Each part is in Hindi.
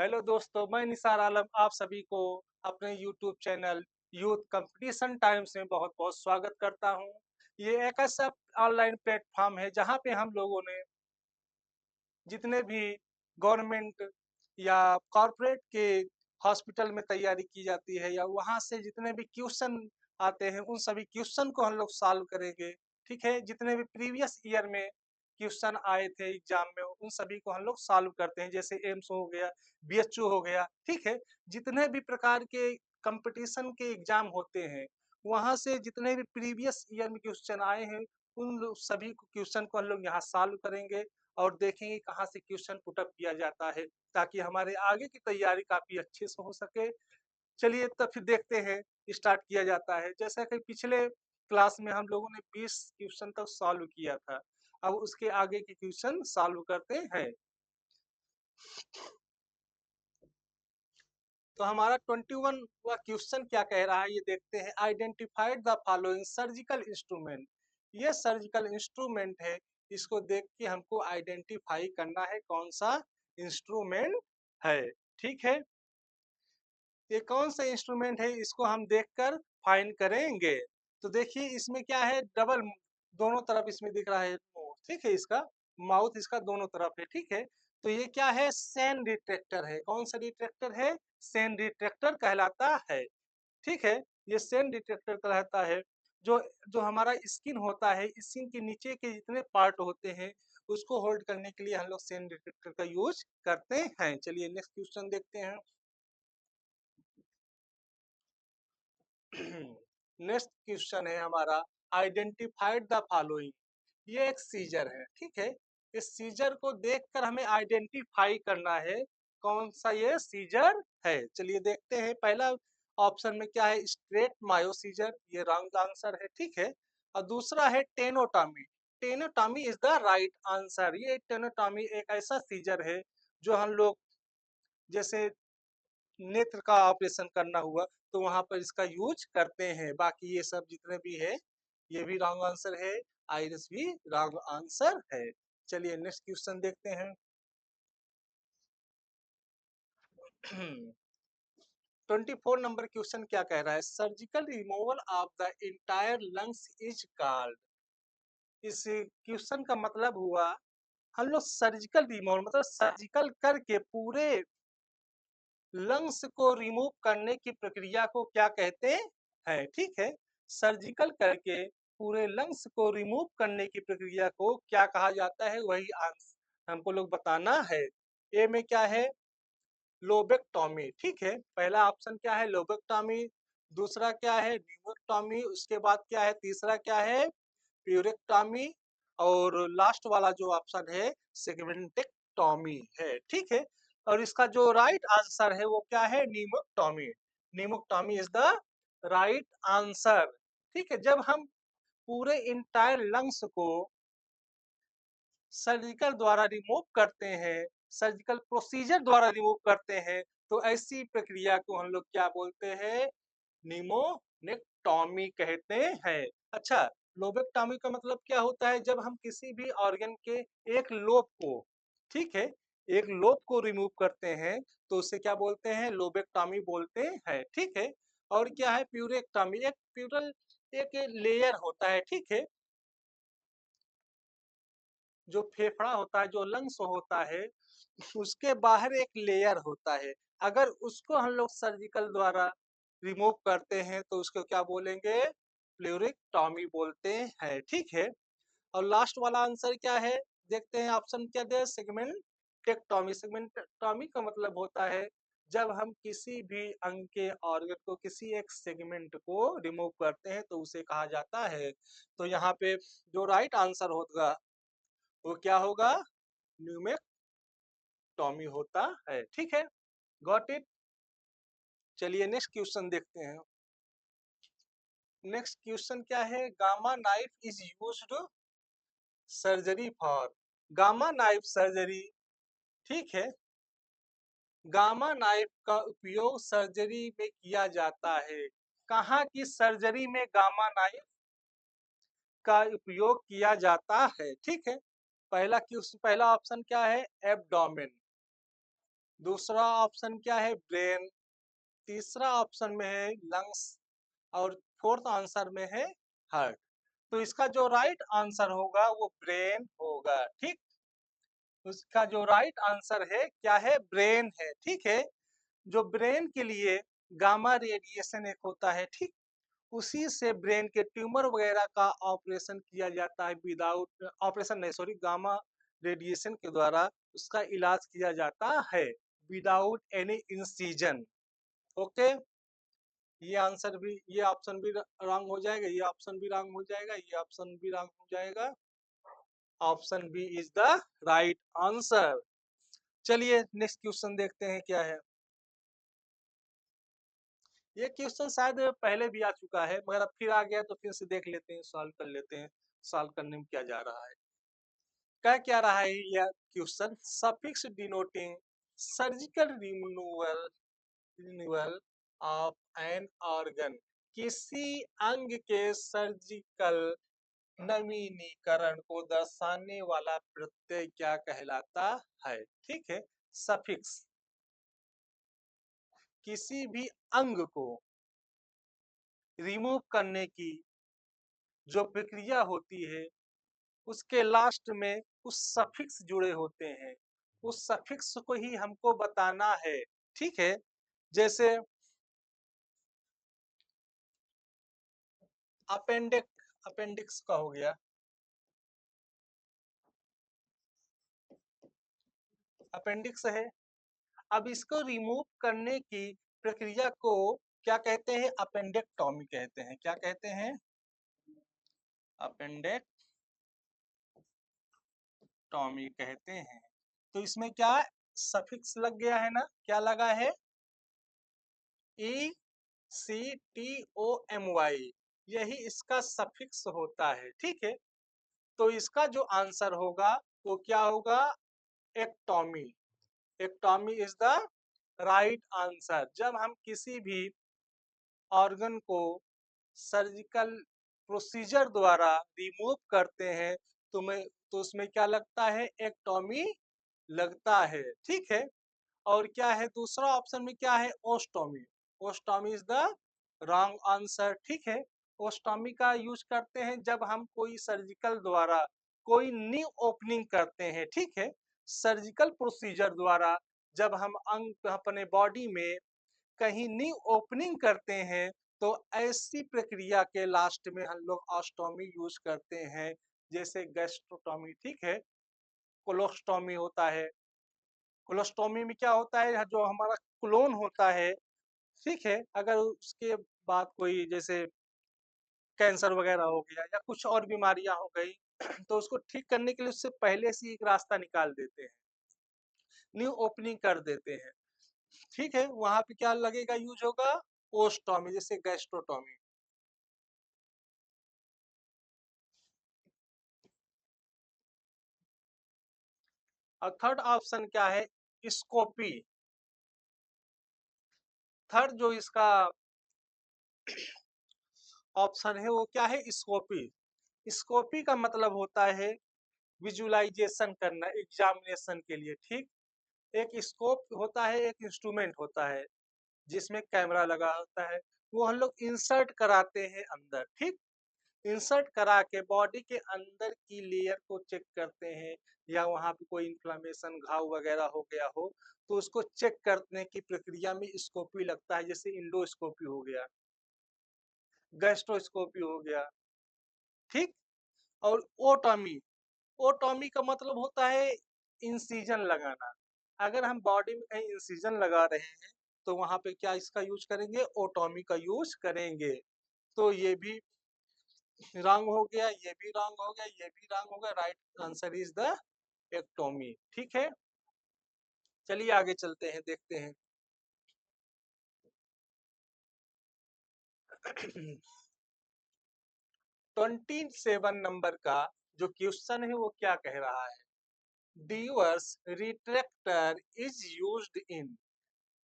हेलो दोस्तों, मैं निसार आलम आप सभी को अपने YouTube channel youth competition times में बहुत-बहुत स्वागत करता हूं। ये एक ऐसा ऑनलाइन प्लेटफॉर्म है जहां पे हम लोगों ने जितने भी गवर्नमेंट या कॉरपोरेट के हॉस्पिटल में तैयारी की जाती है या वहां से जितने भी क्वेश्चन आते हैं उन सभी क्वेश्चन को हम लोग सॉल्व करेंगे। ठीक है, जितने भी प्रीवियस ईयर में क्वेश्चन आए थे एग्जाम में उन सभी को हम लोग सॉल्व करते हैं, जैसे एम्स हो गया, बीएचयू हो गया। ठीक है, जितने भी प्रकार के कंपटीशन के एग्जाम होते हैं वहां से जितने भी प्रीवियस ईयर में क्वेश्चन आए हैं सभी क्वेश्चन को हम लोग यहाँ सॉल्व करेंगे और देखेंगे कहाँ से क्वेश्चन पुटअप किया जाता है ताकि हमारे आगे की तैयारी काफी अच्छे से हो सके। चलिए तब फिर देखते हैं, स्टार्ट किया जाता है। जैसा कि पिछले क्लास में हम लोगों ने 20 क्वेश्चन तक सॉल्व किया था, अब उसके आगे के क्वेश्चन सॉल्व करते हैं। तो हमारा 21वां क्वेश्चन क्या कह रहा है ये देखते हैं। Identified the following surgical instrument. ये सर्जिकल इंस्ट्रूमेंट है, इसको देख के हमको आइडेंटिफाई करना है कौन सा इंस्ट्रूमेंट है। ठीक है, ये कौन सा इंस्ट्रूमेंट है इसको हम देखकर फाइंड करेंगे। तो देखिए इसमें क्या है, डबल दोनों तरफ इसमें दिख रहा है। ठीक है, इसका माउथ इसका दोनों तरफ है। ठीक है, तो ये क्या है, सैन डिटेक्टर है। कौन सा डिटेक्टर है, सैन डिटेक्टर कहलाता है। ठीक है, ये सैन डिटेक्टर कहलाता है। जो जो हमारा स्किन होता है, स्किन के नीचे के जितने पार्ट होते हैं उसको होल्ड करने के लिए हम लोग सैन डिटेक्टर का यूज करते हैं। चलिए नेक्स्ट क्वेश्चन देखते हैं। नेक्स्ट क्वेश्चन है हमारा, आइडेंटिफाइड द फॉलोइंग। ये एक सीजर है। ठीक है, इस सीजर को देखकर हमें आइडेंटिफाई करना है कौन सा ये सीजर है। चलिए देखते हैं, पहला ऑप्शन में क्या है, स्ट्रेट मायो सीजर, ये रॉन्ग आंसर है। ठीक है, और दूसरा है टेनोटॉमी। टेनोटॉमी इज द राइट आंसर। ये टेनोटॉमी एक ऐसा सीजर है जो हम लोग जैसे नेत्र का ऑपरेशन करना हुआ तो वहां पर इसका यूज करते हैं। बाकी ये सब जितने भी है ये भी रॉन्ग आंसर है, आइरिस भी रॉन्ग आंसर है। चलिए नेक्स्ट क्वेश्चन देखते हैं। 24 नंबर क्वेश्चन क्या कह रहा है, surgical removal of the entire lungs is called. इस क्वेश्चन का मतलब हुआ हम लोग सर्जिकल रिमूवल मतलब सर्जिकल करके पूरे लंग्स को रिमूव करने की प्रक्रिया को क्या कहते हैं। ठीक है, सर्जिकल करके पूरे लंग्स को रिमूव करने की प्रक्रिया को क्या कहा जाता है, वही आंसर हमको लोग बताना है। ए में क्या है, लोबेक्टॉमी। ठीक है, पहला ऑप्शन क्या है, लोबेक्टॉमी। दूसरा क्या है, न्यूमेक्टॉमी। उसके बाद क्या है, तीसरा क्या है, प्यूरेक्टॉमी। और लास्ट वाला जो ऑप्शन है सेगमेंटेक्टॉमी है। ठीक है, और इसका जो राइट आंसर है वो क्या है, न्यूमेक्टॉमी। न्यूमेक्टॉमी इज द राइट आंसर। ठीक है, जब हम पूरे इंटायर लंग्स को सर्जिकल द्वारा रिमूव करते हैं, सर्जिकल प्रोसीजर द्वारा रिमूव करते हैं, तो ऐसी प्रक्रिया को हम लोग क्या बोलते हैं, निमोनेक्टॉमी कहते हैं। अच्छा, लोबेक्टॉमी का मतलब क्या होता है, जब हम किसी भी ऑर्गन के एक लोब को, ठीक है, एक लोब को रिमूव करते हैं तो उसे क्या बोलते हैं, लोबेक्टॉमी बोलते हैं। ठीक है, और क्या है, प्यूरेक्टॉमी। एक प्यूरल एक लेयर होता है। ठीक है, जो फेफड़ा होता है, जो लंग्स होता है, उसके बाहर एक लेयर होता है। अगर उसको हम लोग सर्जिकल द्वारा रिमूव करते हैं तो उसको क्या बोलेंगे, प्लूरिक्टॉमी बोलते हैं। ठीक है, और लास्ट वाला आंसर क्या है, देखते हैं ऑप्शन क्या दे, सेगमेंटेक्टॉमी। सेगमेंटेक्टॉमी का मतलब होता है जब हम किसी भी अंग के ऑर्गन को, किसी एक सेगमेंट को रिमूव करते हैं तो उसे कहा जाता है। तो यहाँ पे जो राइट आंसर होगा वो क्या होगा, न्यूमेक्टॉमी होता है। ठीक है, गॉट इट। चलिए नेक्स्ट क्वेश्चन देखते हैं। नेक्स्ट क्वेश्चन क्या है, gamma knife is used surgery for. Gamma knife surgery, ठीक है, गामा नाइफ का उपयोग सर्जरी में किया जाता है। कहाँ की सर्जरी में गामा नाइफ का उपयोग किया जाता है। ठीक है, पहला ऑप्शन क्या है, एब्डोमेन। दूसरा ऑप्शन क्या है? ब्रेन। तीसरा ऑप्शन में है लंग्स और फोर्थ आंसर में है हार्ट। तो इसका जो राइट आंसर होगा वो ब्रेन होगा। ठीक, उसका जो राइट आंसर है क्या है? ब्रेन है। ठीक है, जो ब्रेन के लिए गामा रेडिएशन एक होता है, ठीक, उसी से ब्रेन के ट्यूमर वगैरह का ऑपरेशन किया जाता है। विदाउट ऑपरेशन नहीं, सॉरी, गामा रेडिएशन के द्वारा उसका इलाज किया जाता है विदाउट एनी इंसिजन। ओके, ये आंसर भी, ये ऑप्शन भी रॉन्ग हो जाएगा, ये ऑप्शन भी रॉन्ग हो जाएगा, ये ऑप्शन भी रॉन्ग हो जाएगा। Option B is the right answer. चलिए नेक्स्ट क्वेश्चन देखते हैं क्या है। ये क्वेश्चन शायद पहले भी आ चुका है, मगर अब फिर आ गया तो फिर से देख लेते हैं, सॉल्व कर लेते हैं, सॉल्व करने में क्या जा रहा है। क्या रहा है यह question? Suffix denoting surgical removal removal of an organ, किसी अंग के सर्जिकल नवीनीकरण को दर्शाने वाला प्रत्यय क्या कहलाता है? ठीक है, सफिक्स किसी भी अंग को रिमूव करने की जो प्रक्रिया होती है, उसके लास्ट में कुछ सफिक्स जुड़े होते हैं, उस सफिक्स को ही हमको बताना है। ठीक है, जैसे अपेंडिक्स का हो गया, अपेंडिक्स है। अब इसको रिमूव करने की प्रक्रिया को क्या कहते हैं? अपेंडेक्टॉमी कहते हैं। क्या कहते हैं? अपेंडेक्टॉमी कहते हैं। तो इसमें क्या सफिक्स लग गया है ना? क्या लगा है? ECTOMY, यही इसका सफिक्स होता है। ठीक है, तो इसका जो आंसर होगा वो क्या होगा? एक्टॉमी। एक्टॉमी इज द राइट आंसर। जब हम किसी भी ऑर्गन को सर्जिकल प्रोसीजर द्वारा रिमूव करते हैं तो मैं तो उसमें क्या लगता है? एक्टॉमी लगता है। ठीक है, और क्या है दूसरा ऑप्शन में? क्या है? Ostomy. Ostomy is the wrong answer. ठीक है, ओस्टोमी का यूज करते हैं जब हम कोई सर्जिकल द्वारा कोई न्यू ओपनिंग करते हैं। ठीक है, सर्जिकल प्रोसीजर द्वारा जब हम अंग अपने बॉडी में कहीं न्यू ओपनिंग करते हैं तो ऐसी प्रक्रिया के लास्ट में हम लोग ऑस्टोमी यूज करते हैं, जैसे गैस्ट्रोटोमी। ठीक है, कोलोस्टोमी होता है। कोलोस्टोमी में क्या होता है? जो हमारा क्लोन होता है, ठीक है, अगर उसके बाद कोई जैसे कैंसर वगैरह हो गया या कुछ और बीमारियां हो गई तो उसको ठीक करने के लिए उससे पहले से एक रास्ता निकाल देते हैं, न्यू ओपनिंग कर देते हैं। ठीक है, वहां पे क्या लगेगा? यूज होगा ओस्टोमी, जैसे गैस्ट्रोटोमी। और थर्ड ऑप्शन क्या है? स्कोपी। थर्ड जो इसका ऑप्शन है वो क्या है? स्कोपी। स्कोपी का मतलब होता है विजुअलाइजेशन करना एग्जामिनेशन के लिए। ठीक, एक स्कोप होता है, एक इंस्ट्रूमेंट होता है जिसमें कैमरा लगा होता है, वो हम लोग इंसर्ट कराते हैं अंदर। ठीक, इंसर्ट करा के बॉडी के अंदर की लेयर को चेक करते हैं, या वहां पे कोई इन्फ्लामेशन घाव वगैरह हो गया हो तो उसको चेक करने की प्रक्रिया में स्कोपी लगता है, जैसे इंडोस्कोपी हो गया, गैस्ट्रोस्कोपी हो गया। ठीक, और ओटोमी, ओटोमी का मतलब होता है इंसिजन लगाना। अगर हम बॉडी में कहीं इंसिजन लगा रहे हैं तो वहां पे क्या इसका यूज करेंगे? ओटोमी का यूज करेंगे। तो ये भी रॉन्ग हो गया, ये भी रॉन्ग हो गया, ये भी रॉन्ग हो गया। Right answer is the ectomy. ठीक है, चलिए आगे चलते हैं, देखते हैं। 27 नंबर का जो क्वेश्चन है वो क्या कह रहा है? Divers retractor is used in,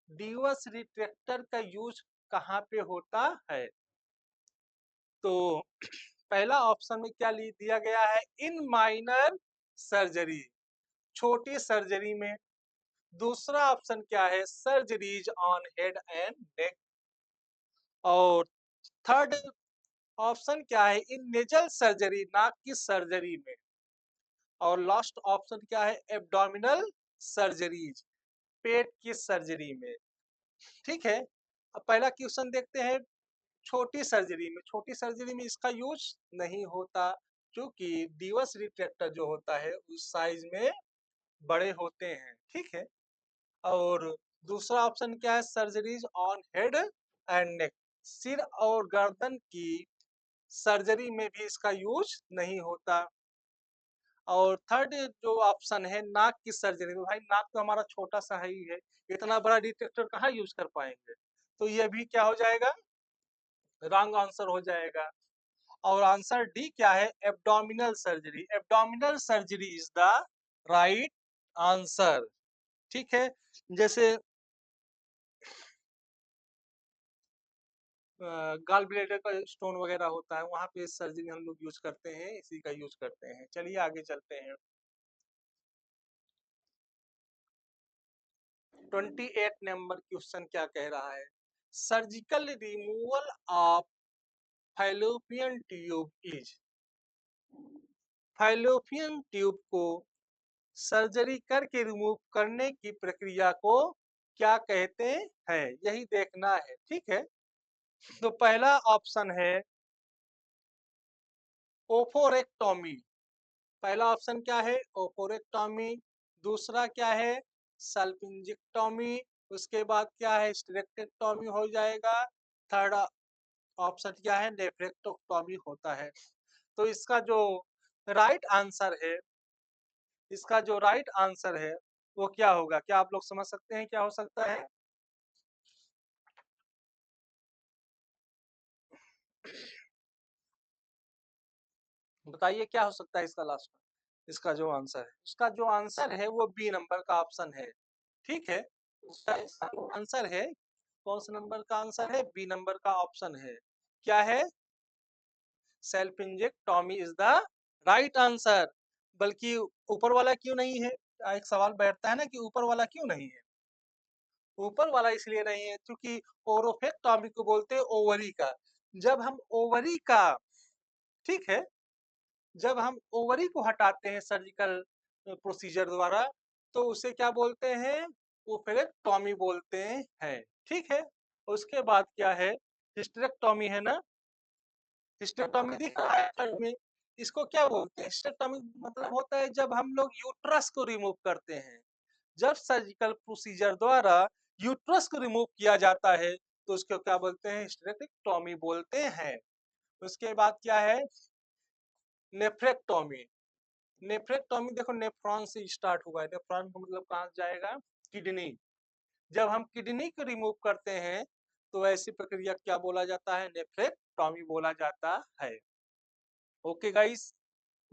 Divers retractor का यूज कहाँ पे होता है? तो पहला ऑप्शन में क्या दिया गया है? इन माइनर सर्जरी, छोटी सर्जरी में। दूसरा ऑप्शन क्या है, surgeries on head and neck. और थर्ड ऑप्शन क्या है, इन नेजल सर्जरी, नाक की सर्जरी में। और लास्ट ऑप्शन क्या है, एब्डोमिनल सर्जरीज, पेट की सर्जरी में। ठीक है, अब पहला क्वेश्चन देखते हैं। छोटी सर्जरी में, छोटी सर्जरी में इसका यूज नहीं होता, क्योंकि डिवस रिट्रैक्टर जो होता है उस साइज में बड़े होते हैं। ठीक है, और दूसरा ऑप्शन क्या है, surgeries on head and neck, सिर और गर्दन की सर्जरी में भी इसका यूज नहीं होता। और थर्ड जो ऑप्शन है, नाक की सर्जरी में, भाई नाक तो हमारा छोटा सा ही है, इतना बड़ा डिटेक्टर कहाँ यूज कर पाएंगे, तो ये भी क्या हो जाएगा, रॉन्ग आंसर हो जाएगा। और आंसर डी क्या है, abdominal surgery, abdominal surgery is the right answer. ठीक है, जैसे गाल ब्लेडर का स्टोन वगैरह होता है, वहां पे सर्जरी हम लोग यूज करते हैं, इसी का यूज करते हैं। चलिए आगे चलते हैं। 28 नंबर क्वेश्चन क्या कह रहा है, surgical removal of fallopian tube is, fallopian tube को सर्जरी करके रिमूव करने की प्रक्रिया को क्या कहते हैं, यही देखना है। ठीक है, तो पहला ऑप्शन है ओफोरेक्टोमी, पहला ऑप्शन क्या है, ओफोरेक्टोमी। दूसरा क्या है, सल्पिंजेक्टोमी। उसके बाद क्या है, स्टेरेक्टेक्टोमी हो जाएगा। थर्ड ऑप्शन क्या है, नेफ्रेक्टोटॉमी होता है। तो इसका जो राइट आंसर है, इसका जो राइट आंसर है वो क्या होगा, क्या आप लोग समझ सकते हैं क्या हो सकता है? बताइए क्या हो सकता है इसका लास्ट में, इसका जो आंसर है, इसका जो आंसर है वो बी नंबर का ऑप्शन है। ठीक है, इसका जो आंसर है, कौन सा नंबर का आंसर है, बी नंबर का ऑप्शन है। क्या है, self injectomy is the right answer. बल्कि ऊपर वाला क्यों नहीं है, एक सवाल बैठता है ना कि ऊपर वाला क्यों नहीं है। ऊपर वाला इसलिए नहीं है क्योंकि ओरोफेक्टोमी को बोलते हैं ओवरी का। जब हम ओवरी का, ठीक है, जब हम ओवरी को हटाते हैं सर्जिकल प्रोसीजर द्वारा, तो उसे क्या बोलते हैं, ओफेरेक्टोमी बोलते हैं। ठीक है, उसके बाद क्या है, हिस्टेरेक्टोमी है ना, हिस्टेरेक्टोमी दिख रहा है chart में, इसको क्या बोलते हैं, हिस्टेरेक्टोमी मतलब होता है जब हम लोग यूट्रस को रिमूव करते हैं। जब सर्जिकल प्रोसीजर द्वारा यूट्रस को रिमूव किया जाता है तो उसको क्या बोलते हैं, हिस्टेरेक्टोमी बोलते हैं। उसके बाद क्या है, नेफ्रेक्टोमी। नेफ्रेक्टोमी देखो, नेफ्रॉन से स्टार्ट हुआ है, नेफ्रॉन का मतलब कहाँ जाएगा, किडनी। जब हम किडनी को रिमूव करते हैं तो ऐसी प्रक्रिया क्या बोला जाता है, नेफ्रेक्टोमी बोला जाता है। ओके गाइस,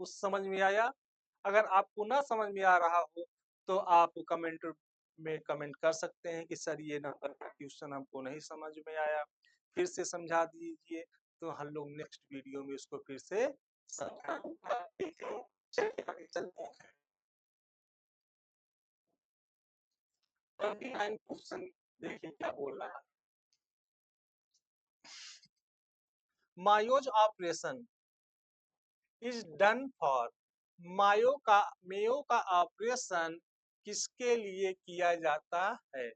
कुछ समझ में आया? अगर आपको ना समझ में आ रहा हो तो आप कमेंट में कमेंट कर सकते हैं कि सर ये नंबर का क्वेश्चन हमको नहीं समझ में आया, फिर से समझा दीजिए, तो हम लोग नेक्स्ट वीडियो में उसको फिर से समझाऊंगा। ठीक है, चलिए आगे चलते हैं। 29 क्वेश्चन देखिए क्या बोल रहा है, Mayo's operation is done for, Mayo का ऑपरेशन किसके लिए किया जाता है?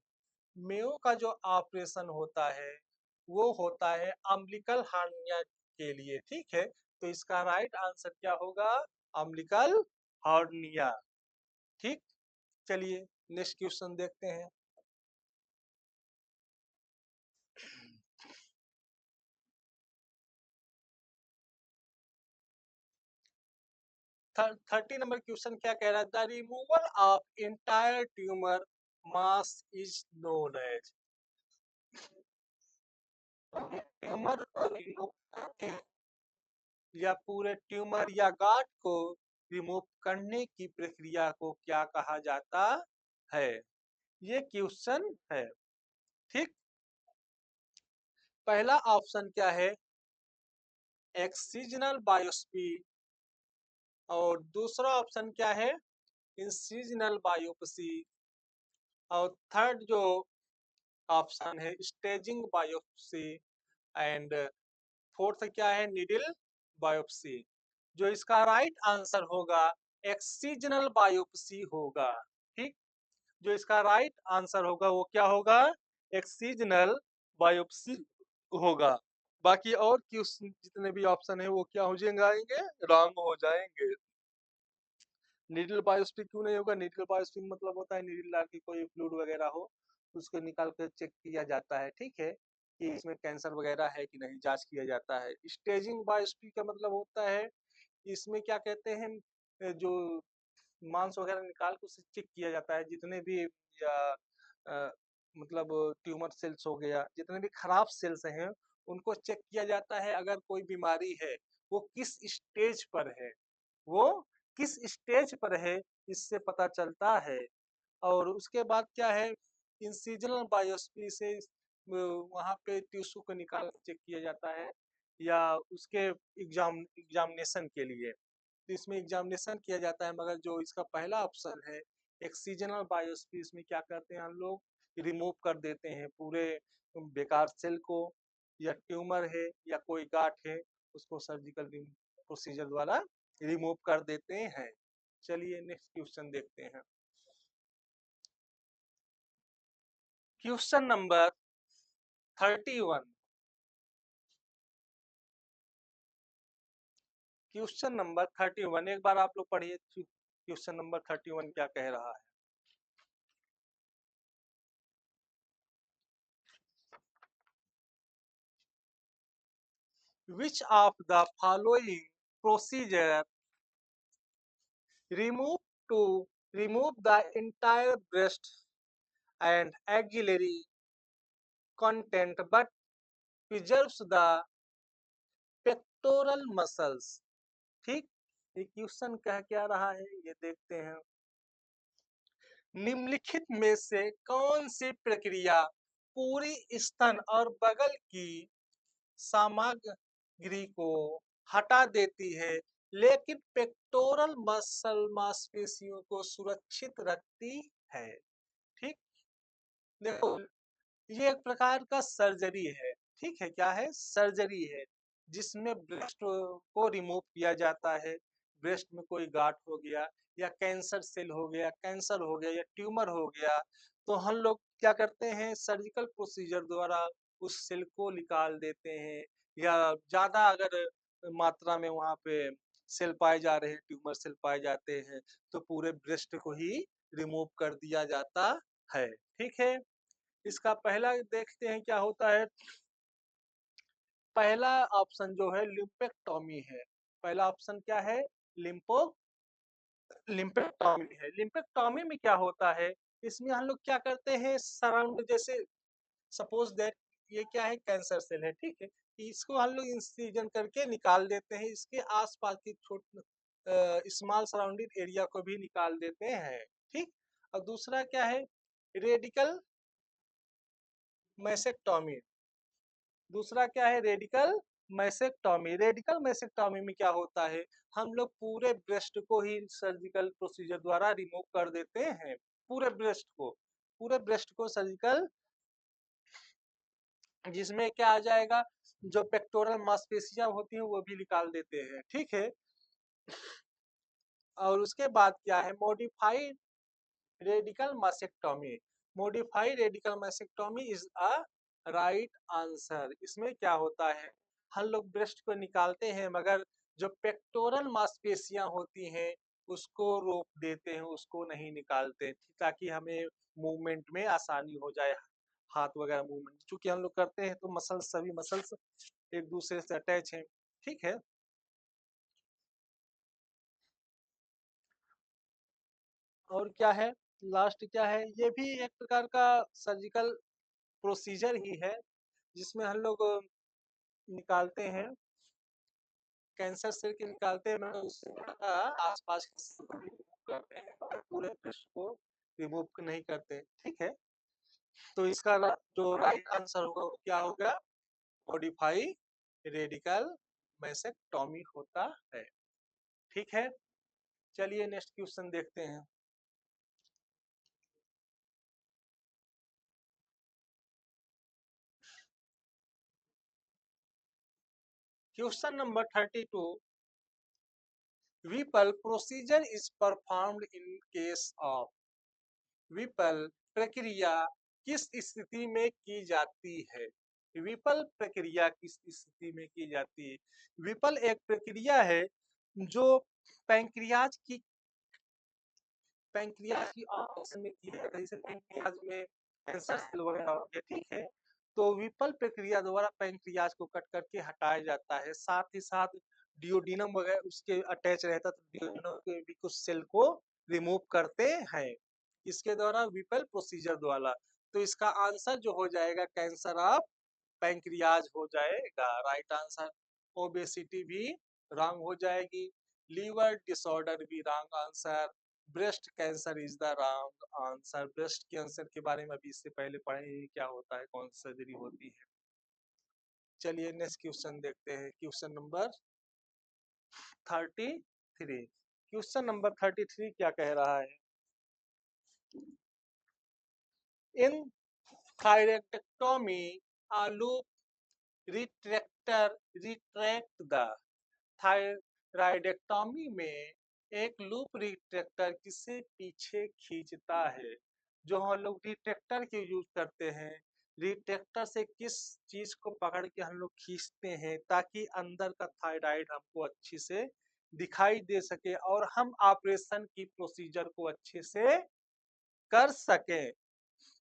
मेयो का जो ऑपरेशन होता है वो होता है अम्बिलिकल हार्निया के लिए। ठीक है, तो इसका राइट आंसर क्या होगा, अम्बिलिकल हार्निया। ठीक, चलिए नेक्स्ट क्वेश्चन देखते हैं। 30 नंबर क्वेश्चन क्या कह रहा है, the removal of entire tumour mass is known as, tumour remove या पूरे ट्यूमर या गांठ को रिमूव करने की प्रक्रिया को क्या कहा जाता है, ये क्वेश्चन है। ठीक, पहला ऑप्शन क्या है, एक्सिजनल बायोप्सी। और दूसरा ऑप्शन क्या है, इंसिजनल बायोप्सी। और थर्ड जो ऑप्शन है स्टेजिंग बायोप्सी, एंड फोर्थ क्या है नीडल बायोप्सी। जो इसका राइट आंसर होगा एक्सीजनल बायोप्सी होगा। ठीक, जो इसका राइट आंसर होगा वो क्या होगा, एक्सीजनल बायोप्सी होगा। बाकी और क्वेश्चन जितने भी ऑप्शन है वो क्या हो जाएंगे, रॉन्ग हो जाएंगे। नीडल बायोप्सी क्यों नहीं होगा, नीडल बायोप्सी मतलब होता है नीडल डाल के कोई फ्लूइड वगैरह हो उसको निकाल कर चेक किया जाता है, ठीक है, कि इसमें कैंसर वगैरह है कि नहीं, जांच किया जाता है। स्टेजिंग बायोप्सी का मतलब होता है इसमें क्या कहते हैं, जो मांस वगैरह निकाल के उसे चेक किया जाता है, जितने भी या अ, मतलब ट्यूमर सेल्स हो गया, जितने भी खराब सेल्स हैं उनको चेक किया जाता है। अगर कोई बीमारी है वो किस स्टेज पर है, वो किस स्टेज पर है, इससे पता चलता है। और उसके बाद क्या है, इंसिजनल बायोप्सी से वहाँ पे टिश्यू को निकाल के चेक किया जाता है, या उसके एग्जामिनेशन के लिए, तो इसमें एग्जामिनेशन किया जाता है। मगर जो इसका पहला ऑप्शन है एक्सीजनल बायोप्सी, इसमें क्या करते हैं हम लोग, रिमूव कर देते हैं पूरे बेकार सेल को, या ट्यूमर है या कोई गांठ है उसको सर्जिकल प्रोसीजर द्वारा रिमूव कर देते हैं। चलिए नेक्स्ट क्वेश्चन देखते हैं। Question number 31। क्वेश्चन नंबर 31 एक बार आप लोग पढ़िए, क्वेश्चन नंबर 31 क्या कह रहा है। Which of the following procedure remove to remove the entire breast and axillary content but preserves the pectoral muscles? ठीक, ये क्वेश्चन कह क्या रहा है ये देखते हैं। निम्नलिखित में से कौन सी प्रक्रिया पूरी स्तन और बगल की सामग्री को हटा देती है लेकिन पेक्टोरल मसल मांसपेशियों को सुरक्षित रखती है? ठीक, देखो ये एक प्रकार का सर्जरी है, ठीक है, क्या है, सर्जरी है, जिसमें ब्रेस्ट को रिमूव किया जाता है। ब्रेस्ट में कोई गांठ हो गया, या कैंसर सेल हो गया, कैंसर हो गया, या ट्यूमर हो गया, तो हम लोग क्या करते हैं, सर्जिकल प्रोसीजर द्वारा उस सेल को निकाल देते हैं। या ज्यादा अगर मात्रा में वहाँ पे सेल पाए जा रहे हैं, ट्यूमर सेल पाए जाते हैं, तो पूरे ब्रेस्ट को ही रिमूव कर दिया जाता है। ठीक है, इसका पहला देखते हैं क्या होता है। पहला ऑप्शन जो है लिम्पेक्टॉमी है। पहला ऑप्शन क्या है, लिम्पो लिम्पेक्टॉमी है। लिम्पेक्टॉमी में क्या होता है, इसमें हम लोग क्या करते हैं, सराउंड जैसे सपोज दैट ये क्या है, कैंसर सेल है, ठीक है, इसको हम लोग इंसिजन करके निकाल देते हैं, इसके आसपास की छोटे स्मॉल सराउंडिंग एरिया को भी निकाल देते हैं। ठीक, और दूसरा क्या है, रेडिकल मैसेक्टॉमी। दूसरा क्या है, रेडिकल मैसेक्टॉमी। रेडिकल मैसेक्टॉमी में क्या होता है, हम लोग पूरे ब्रेस्ट को ही सर्जिकल प्रोसीजर द्वारा रिमूव कर देते हैं, पूरे ब्रेस्ट को, पूरे ब्रेस्ट को सर्जिकल, जिसमें क्या आ जाएगा, जो पेक्टोरल मांसपेशियां होती हैं वो भी निकाल देते हैं। ठीक है, और उसके बाद क्या है, modified radical mastectomy. Modified radical mastectomy is a right answer. इसमें क्या होता है, हम लोग ब्रेस्ट को निकालते हैं मगर जो पेक्टोरल मांसपेशियां होती हैं उसको रोक देते हैं, उसको नहीं निकालते, ताकि हमें मूवमेंट में आसानी हो जाए, हाथ वगैरह मूवमेंट, चूंकि हम लोग करते हैं तो मसल्स, सभी मसल्स एक दूसरे से अटैच हैं। ठीक है, और क्या है, लास्ट क्या है, ये भी एक प्रकार का सर्जिकल प्रोसीजर ही है, जिसमें हम लोग निकालते हैं, कैंसर सेल के निकालते हैं मगर उससे आसपास के सेल को रिमूव करते हैं और पूरे ब्रेस्ट को रिमूव नहीं करते। ठीक है, तो इसका जो राइट आंसर होगा वो क्या होगा, मॉडिफाई रेडिकल मैसेक्टॉमी होता है। ठीक है, चलिए नेक्स्ट क्वेश्चन देखते हैं। Question number 32, Vipul procedure is performed in case of. Vipul प्रक्रिया किस स्थिति में की जाती है? विपल प्रक्रिया किस स्थिति में की जाती है? विपल एक प्रक्रिया है जो पैंक्रियाज की ऑपरेशन में की जाती है। जैसे पैंक्रियाज में कैंसर सेल वगैरह होते हैं, ठीक है, तो विपल प्रक्रिया द्वारा पैंक्रियाज को कट करके हटाया जाता है। साथ ही साथ डियोडिनम वगैरह उसके अटैच रहता है, तो डियोडिनम के भी कुछ सेल को रिमूव करते हैं इसके द्वारा, विपल प्रोसीजर द्वारा। तो इसका आंसर जो हो जाएगा कैंसर ऑफ पैंक्रियाज हो जाएगा, राइट आंसर। ओबेसिटी भी रॉन्ग हो जाएगी, लीवर डिसऑर्डर भी wrong answer, breast cancer is the wrong answer. Breast cancer के बारे में अभी इससे पहले पढ़े क्या होता है, कौन सी सर्जरी होती है। चलिए नेक्स्ट क्वेश्चन देखते हैं, क्वेश्चन नंबर 33। क्वेश्चन नंबर 33 क्या कह रहा है? इन थायरेक्टोमी आलू रिट्रैक्ट द। थायराइडेक्टोमी में एक लूप रिट्रैक्टर किसे पीछे खींचता है? जो हम लोग रिट्रैक्टर के यूज करते हैं, रिट्रैक्टर से किस चीज को पकड़ के हम लोग खींचते हैं ताकि अंदर का थायराइड हमको अच्छी से दिखाई दे सके और हम ऑपरेशन की प्रोसीजर को अच्छे से कर सके।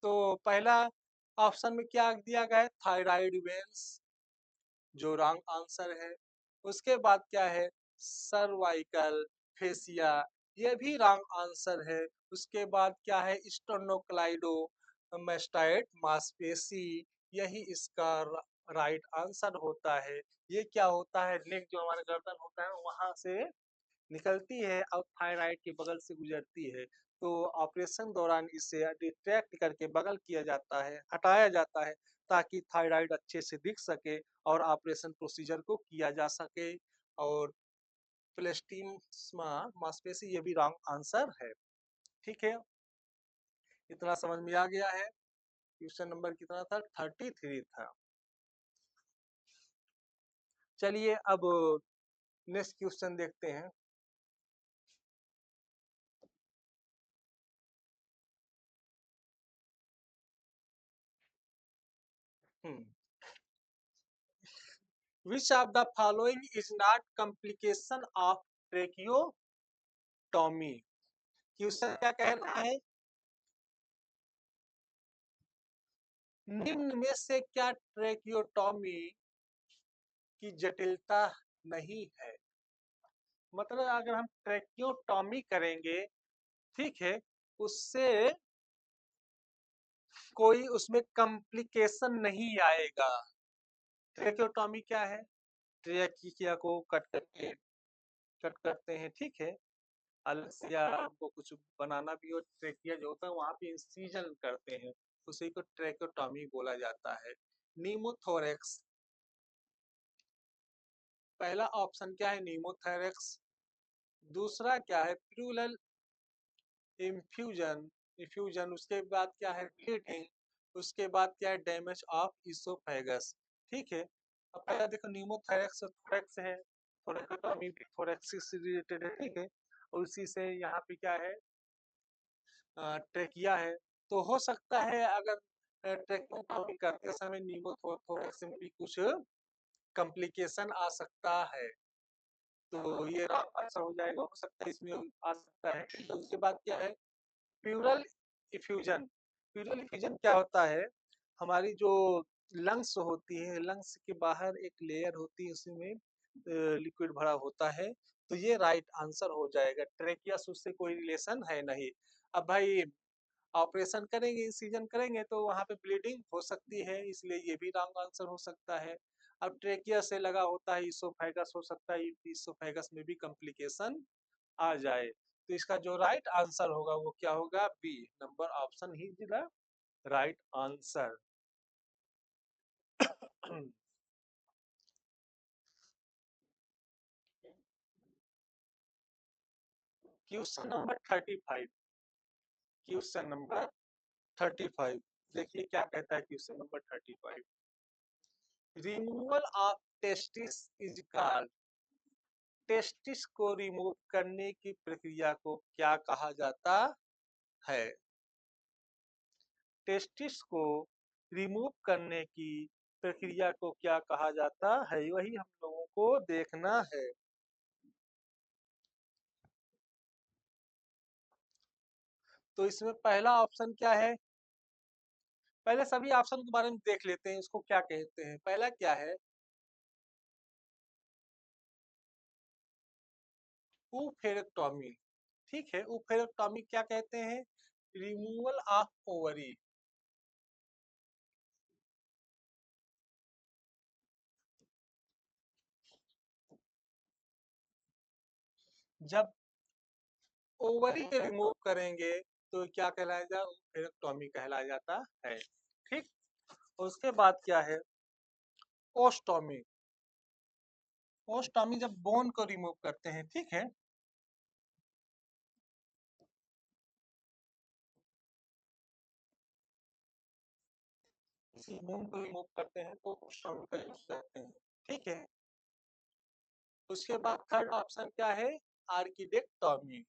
तो पहला ऑप्शन में क्या दिया गया है? थायराइड वेंस, जो रॉन्ग आंसर है। उसके बाद क्या है? सर्वाइकल फेसिया, ये भी रॉन्ग आंसर है। उसके बाद क्या है? स्टर्नोक्लाइडोमास्टाइड मांसपेशी, यही इसका राइट आंसर होता है। ये क्या होता है? नेक जो हमारा गर्दन होता है वहां से निकलती है और थायराइड के बगल से गुजरती है। तो ऑपरेशन दौरान इसे रिट्रैक्ट करके बगल किया जाता है, हटाया जाता है ताकि थायराइड अच्छे से दिख सके और ऑपरेशन प्रोसीजर को किया जा सके। और प्लेस्टिमा मांसपेशी, ये भी रॉन्ग आंसर है। ठीक है, इतना समझ में आ गया है। क्वेश्चन नंबर कितना था? 33 था। चलिए अब नेक्स्ट क्वेश्चन देखते हैं। Which of the following is not complication of tracheotomy? Question क्या कह रहा है? निम्न में से क्या ट्रेकियोटॉमी की जटिलता नहीं है? मतलब अगर हम ट्रेकियोटॉमी करेंगे, ठीक है, उससे कोई उसमें कॉम्प्लिकेशन नहीं आएगा। ट्रेकियोटॉमी क्या है? ट्रेकिया को कट करते हैं, ठीक है, अलग से, या हमको कुछ बनाना भी हो, ट्रेकिया जो होता है वहां पे इंसिजन करते हैं, उसी को ट्रेकोटॉमी बोला जाता है। नीमोथोरेक्स, पहला ऑप्शन क्या है? नीमोथोरेक्स। दूसरा क्या है? Pleural infusion, effusion. उसके बाद क्या है? ब्लीडिंग। उसके बाद क्या है? Damage of oesophagus. ठीक है, अब पहला देखो, नीमोथोरेक्स थोरेक्स है, थोरेकोटॉमी थोरेक्सिस से रिलेटेड है, ठीक है, और उसी से यहाँ पे क्या है? ट्रेकिया है। तो हो सकता है अगर ट्रेकिंग करते समय नीमोथोरेक्स में भी कुछ कॉम्प्लिकेशन आ सकता है, तो ये रॉन्ग आंसर हो जाएगा। हो सकता है इसमें आ सकता है। तो उसके बाद क्या है? Plural effusion. प्यूरल इफ्यूजन क्या होता है? हमारी जो लंग्स होती है, लंग्स के बाहर एक लेयर होती है, उसमें लिक्विड भरा होता है, तो ये राइट आंसर हो जाएगा। ट्रेकिया से उससे कोई रिलेशन है नहीं। अब भाई ऑपरेशन करेंगे, इंसिजन करेंगे, तो वहां पे ब्लीडिंग हो सकती है, इसलिए ये भी रॉन्ग आंसर हो सकता है। अब ट्रेकिया से लगा होता है इसोफेगस, हो सकता है इसोफेगस में भी कॉम्प्लिकेशन आ जाए। तो इसका जो राइट आंसर होगा वो क्या होगा? बी नंबर ऑप्शन ही the right answer. Question number 35। Question number 35, देखिए क्या कहता है question number 35। Removal of testis is called. Testis को रिमूव करने की प्रक्रिया को क्या कहा जाता है? टेस्टिस को रिमूव करने की प्रक्रिया को क्या कहा जाता है, वही हम लोगों को देखना है। तो इसमें पहला ऑप्शन क्या है? पहले सभी ऑप्शन के बारे में देख लेते हैं, इसको क्या कहते हैं। पहला क्या है? ऊफेरेक्टोमी। ठीक है, ऊफेरेक्टोमी क्या कहते हैं? Removal of ovary. जब ओवरी के रिमूव करेंगे तो क्या कहलाएगा? ऊफेरेक्टोमी कहलाया जाता है। ठीक। उसके बाद क्या है? ओस्टोमी। ओस्टोमी जब बोन को रिमूव करते हैं, ठीक है। किसी बोन को रिमूव करते हैं तो ओस्टोमी का यूज करते हैं। ठीक है। उसके बाद थर्ड ऑप्शन क्या है? आर्किडेक्टोमी।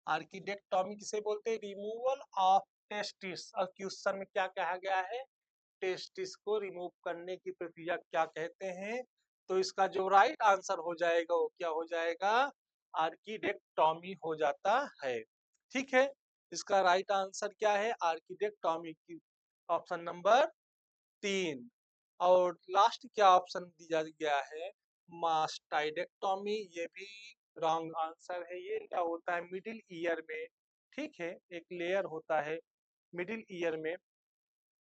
आर्किडेक्टोमी किसे बोलते हैं? Removal of testis. और क्वेश्चन में क्या कहा गया है? टेस्टिस को रिमूव करने की प्रक्रिया क्या कहते हैं? तो इसका जो राइट आंसर हो जाएगा वो क्या हो जाएगा? आर्किडेक्टोमी हो जाता है। ठीक है। इसका राइट आंसर क्या है? आर्किडेक्टोमी की ऑप्शन नंबर 3। और लास्ट क्या ऑप्शन दिया गया है? मास्टाइडेक्टोमी। ये भी रॉन्ग आंसर है। ये क्या होता है? मिडिल ईयर में, ठीक है, एक लेयर होता है मिडिल ईयर में।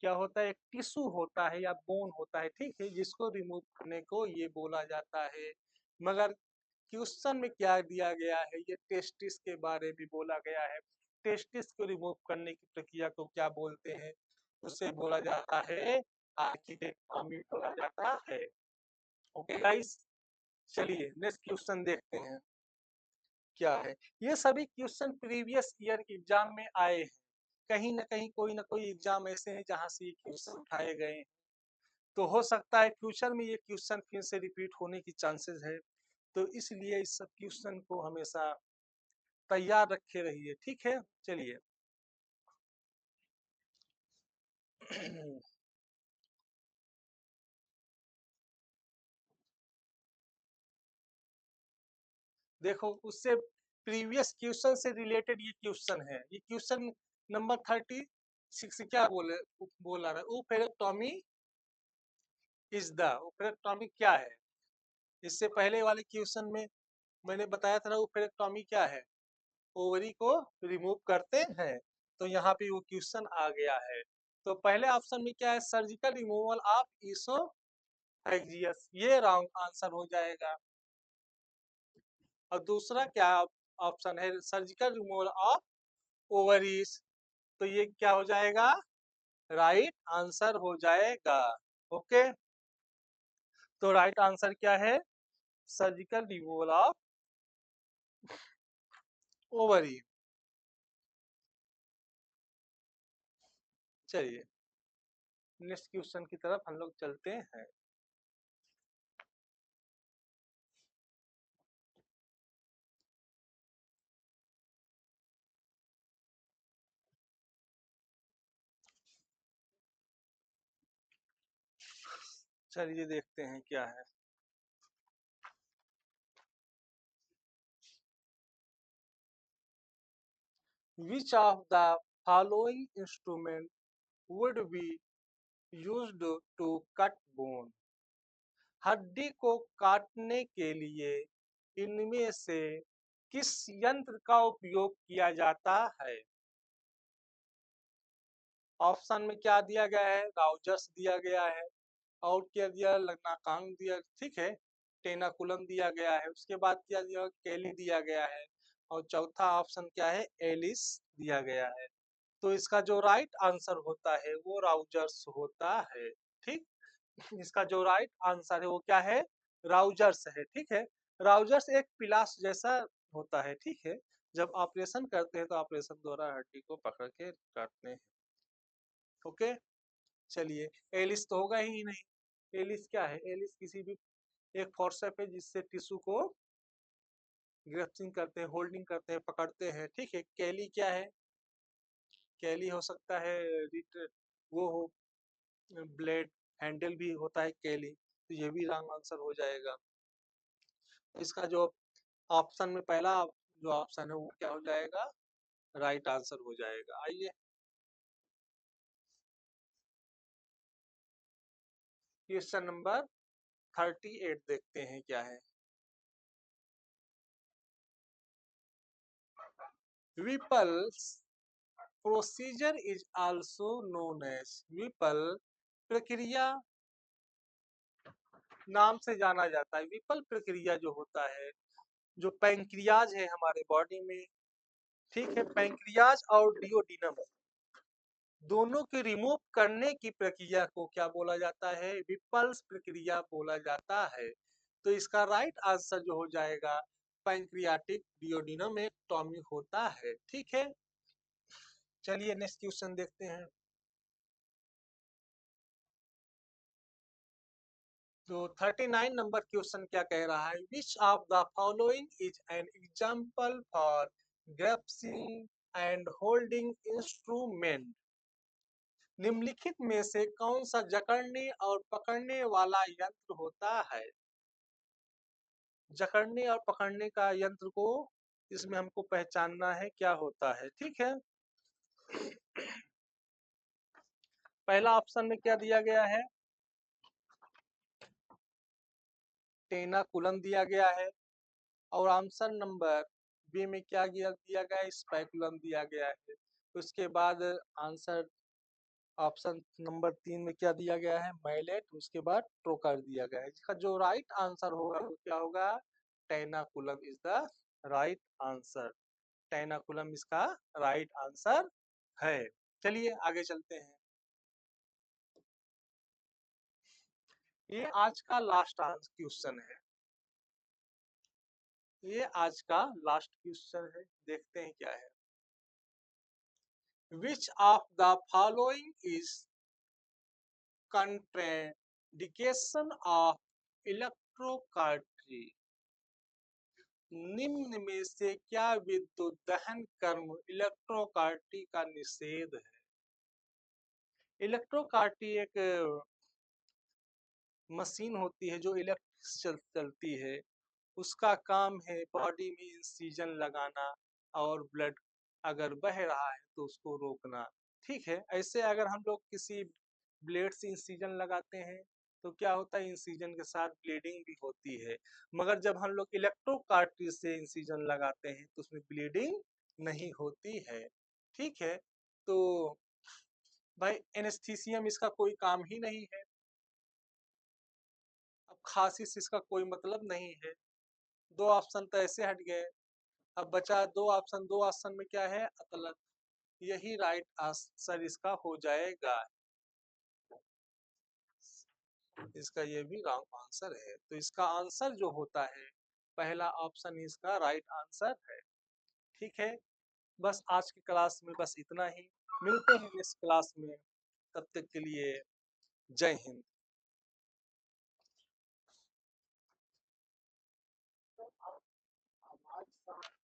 क्या होता है? एक टिश्यू होता है या बोन होता है, ठीक है, जिसको रिमूव करने को ये बोला जाता है। मगर क्वेश्चन में क्या दिया गया है? ये टेस्टिस के बारे में बोला गया है। टेस्टिस को रिमूव करने की प्रक्रिया को क्या बोलते हैं? उसे बोला जाता है आर्किडेक्टोमी बोला जाता है। ओके गाइस, चलिए नेक्स्ट क्वेश्चन देखते हैं क्या है। ये सभी क्वेश्चन प्रीवियस ईयर एग्जाम में आए हैं। कहीं ना कहीं कोई ना कोई एग्जाम ऐसे हैं जहां से ये क्वेश्चन उठाए गए हैं। तो हो सकता है फ्यूचर में ये क्वेश्चन फिर से रिपीट होने की चांसेस है। तो इसलिए इस सब क्वेश्चन को हमेशा तैयार रखे रहिए। ठीक है, चलिए। देखो, उससे प्रीवियस क्वेश्चन से रिलेटेड ये क्वेश्चन है। ये क्वेश्चन नंबर 36 क्या बोला रहा है? ओपेरेक्टोमी इज द। ओपेरेक्टोमी क्या है? इससे पहले वाले क्वेश्चन में मैंने बताया था ना, ओपेरेक्टोमी क्या है? ओवरी को रिमूव करते हैं। तो यहाँ पे वो क्वेश्चन आ गया है। तो पहले ऑप्शन में क्या है? Surgical removal of oesophagus. ये रॉन्ग आंसर हो जाएगा। और दूसरा क्या ऑप्शन है? Surgical removal of ovaries. तो ये क्या हो जाएगा? राइट आंसर हो जाएगा। ओके। तो राइट आंसर क्या है? Surgical removal of ovary. चलिए नेक्स्ट क्वेश्चन की तरफ हम लोग चलते हैं। चलिए देखते हैं क्या है। Which of the following instrument would be used to cut bone? हड्डी को काटने के लिए इनमें से किस यंत्र का उपयोग किया जाता है? ऑप्शन में क्या दिया गया है? राउजर्स दिया गया है। और क्या दिया? लगनाकांग दिया, ठीक है, टेनाकुलम दिया गया है। उसके बाद क्या दिया? केली दिया गया है। और चौथा ऑप्शन क्या है? एलिस दिया गया है। तो इसका जो राइट आंसर होता है वो राउजर्स होता है। ठीक। इसका जो राइट आंसर है वो क्या है? राउजर्स है। ठीक है। राउजर्स एक पिलास जैसा होता है। ठीक है। जब ऑपरेशन करते हैं तो ऑपरेशन द्वारा हड्डी को पकड़ के काटते हैं। ओके, चलिए एलिस तो होगा ही नहीं। एलिस क्या है? एलिस किसी भी एक फोर्सेप है जिससे टिश्यू को ग्रेप्सिंग करते हैं, होल्डिंग करते हैं, पकड़ते हैं। ठीक है, कैली क्या है? कैली हो सकता है वो हो ब्लेड, हैंडल भी होता है कैली, तो ये भी रॉन्ग आंसर हो जाएगा। इसका जो ऑप्शन में पहला जो ऑप्शन है वो क्या हो जाएगा? राइट आंसर हो जाएगा। आइए क्वेश्चन नंबर 38 देखते हैं क्या है। Whipple's procedure is also known as, Whipple प्रक्रिया नाम से जाना जाता है। विपल प्रक्रिया जो होता है, जो पैंक्रियाज है हमारे बॉडी में, ठीक है, पैंक्रियाज और डिओडिनम दोनों के रिमूव करने की प्रक्रिया को क्या बोला जाता है? विपल्स प्रक्रिया बोला जाता है। तो इसका राइट आंसर जो हो जाएगा पैंक्रियाटिक डिओडिनम एक्टोमी होता है। ठीक है, चलिए नेक्स्ट क्वेश्चन देखते हैं। तो 39 नंबर क्वेश्चन क्या कह रहा है? Which of the following is an example for grasping and holding instrument, निम्नलिखित में से कौन सा जकड़ने और पकड़ने वाला यंत्र होता है? जकड़ने और पकड़ने का यंत्र को इसमें हमको पहचानना है क्या होता है। ठीक है, पहला ऑप्शन में क्या दिया गया है? टेनाकुलम दिया गया है। और ऑप्शन नंबर बी में क्या दिया गया है? स्पैकुलम दिया गया है। उसके बाद आंसर ऑप्शन नंबर 3 में क्या दिया गया है? मैलेट। उसके बाद ट्रोकर दिया गया है। इसका जो राइट आंसर होगा वो क्या होगा? टेनाकुलम इज द राइट आंसर। टेनाकुलम इसका राइट आंसर है। चलिए आगे चलते हैं। ये आज का लास्ट क्वेश्चन है। ये आज का लास्ट क्वेश्चन है, देखते हैं क्या है। Which of the following is contraindication of electrocautery, निम्न में से क्या विद्युत दहन कर्म इलेक्ट्रोकार्टी का निषेध है? इलेक्ट्रोकार्टी एक मशीन होती है जो इलेक्ट्रिक चलती है। उसका काम है बॉडी में इंसिजन लगाना और ब्लड अगर बह रहा है तो उसको रोकना। ठीक है, ऐसे अगर हम लोग किसी ब्लेड से इंसिजन लगाते हैं तो क्या होता है? इंसिजन के साथ ब्लीडिंग भी होती है। मगर जब हम लोग इलेक्ट्रो कार्ट्रिज से इंसिजन लगाते हैं तो उसमें ब्लीडिंग नहीं होती है। ठीक है, तो भाई एनेस्थीसियम इसका कोई काम ही नहीं है। अब खांसी से इसका कोई मतलब नहीं है। दो ऑप्शन तो ऐसे हट गए। अब बचा दो ऑप्शन में क्या है? अतलत। यही राइट आंसर इसका हो जाएगा। इसका ये भी रॉन्ग आंसर है। तो इसका आंसर जो होता है पहला ऑप्शन इसका राइट आंसर है। ठीक है, बस आज की क्लास में बस इतना ही। मिलते हैं नेक्स्ट क्लास में, तब तक के लिए जय हिंद।